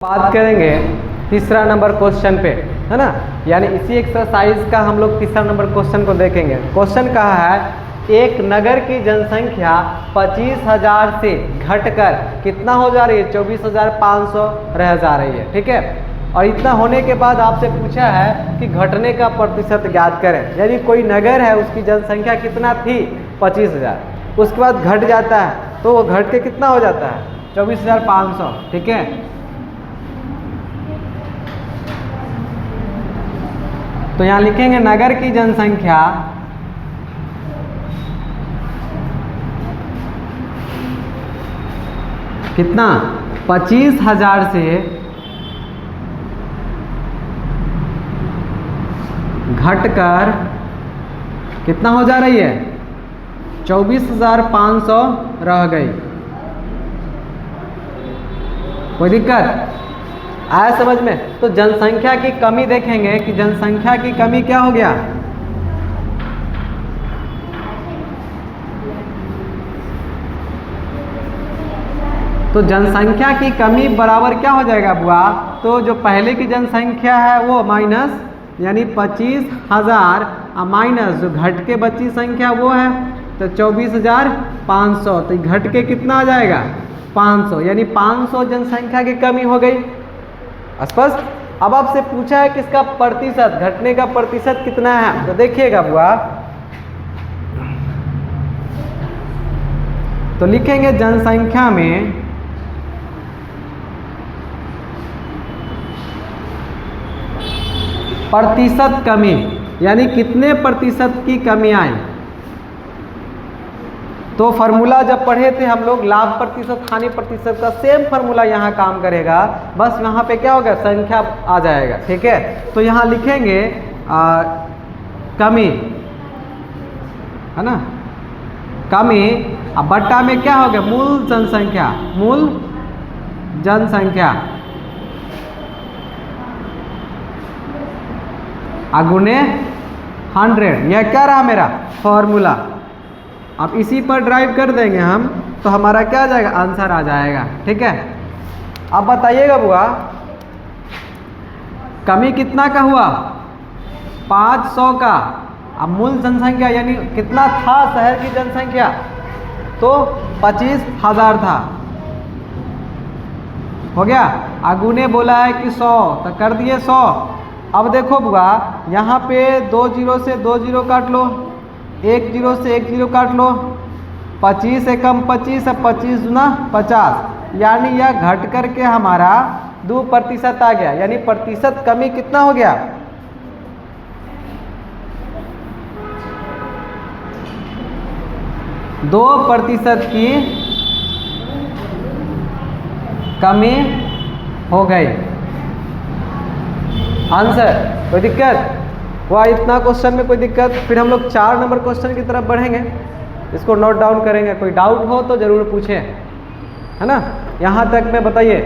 बात करेंगे तीसरा नंबर क्वेश्चन पे, है ना। यानी इसी एक्सरसाइज का हम लोग तीसरा नंबर क्वेश्चन को देखेंगे। क्वेश्चन कहा है एक नगर की जनसंख्या 25,000 से घटकर कितना हो जा रही है, 24,500 रह जा रही है, ठीक है। और इतना होने के बाद आपसे पूछा है कि घटने का प्रतिशत ज्ञात करें। यानी कोई नगर है, उसकी जनसंख्या कितना थी, 25,000, उसके बाद घट जाता है तो वो घट के कितना हो जाता है, 24,500, ठीक है। तो यहाँ लिखेंगे नगर की जनसंख्या कितना, 25,000 से घटकर कितना हो जा रही है, 24,500 रह गई। कोई दिक्कत आया समझ में? तो जनसंख्या की कमी देखेंगे कि जनसंख्या की कमी क्या हो गया, तो जनसंख्या की कमी बराबर क्या हो जाएगा बुआ, तो जो पहले की जनसंख्या है वो माइनस, यानी 25,000 माइनस जो घट के बची संख्या वो है तो 24,500, तो घट के कितना आ जाएगा, 500, यानी 500 जनसंख्या की कमी हो गई। स्पष्ट। अब आपसे पूछा है कि इसका प्रतिशत, घटने का प्रतिशत कितना है, तो देखिएगा बुआ, तो लिखेंगे जनसंख्या में प्रतिशत कमी, यानी कितने प्रतिशत की कमी आई। तो फार्मूला जब पढ़े थे हम लोग लाभ प्रतिशत हानि प्रतिशत का, सेम फार्मूला यहाँ काम करेगा, बस यहाँ पे क्या होगा, संख्या आ जाएगा, ठीक है। तो यहाँ लिखेंगे कमी, है ना, कमी, अब बट्टा में क्या होगा, मूल जनसंख्या, मूल जनसंख्या गुणे 100। यह क्या रहा मेरा फॉर्मूला। अब इसी पर ड्राइव कर देंगे हम, तो हमारा क्या आ जाएगा, आंसर आ जाएगा, ठीक है। अब बताइएगा बुआ, कमी कितना का हुआ, 500 का। अब मूल जनसंख्या यानी कितना था शहर की जनसंख्या, तो 25,000 था, हो गया। अगुने बोला है कि 100, तो कर दिए 100। अब देखो बुआ, यहाँ पे 2 जीरो से 2 जीरो काट लो, 1 जीरो से 1 जीरो काट लो, 25 से कम 25 है, 25 दूना 50, यानी यह घट करके हमारा 2% आ गया। यानी प्रतिशत कमी कितना हो गया, 2% की कमी हो गई। आंसर, कोई दिक्कत हुआ इतना क्वेश्चन में, कोई दिक्कत। फिर हम लोग 4 नंबर क्वेश्चन की तरफ बढ़ेंगे, इसको नोट डाउन करेंगे। कोई डाउट हो तो जरूर पूछें, है ना। यहाँ तक में बताइए।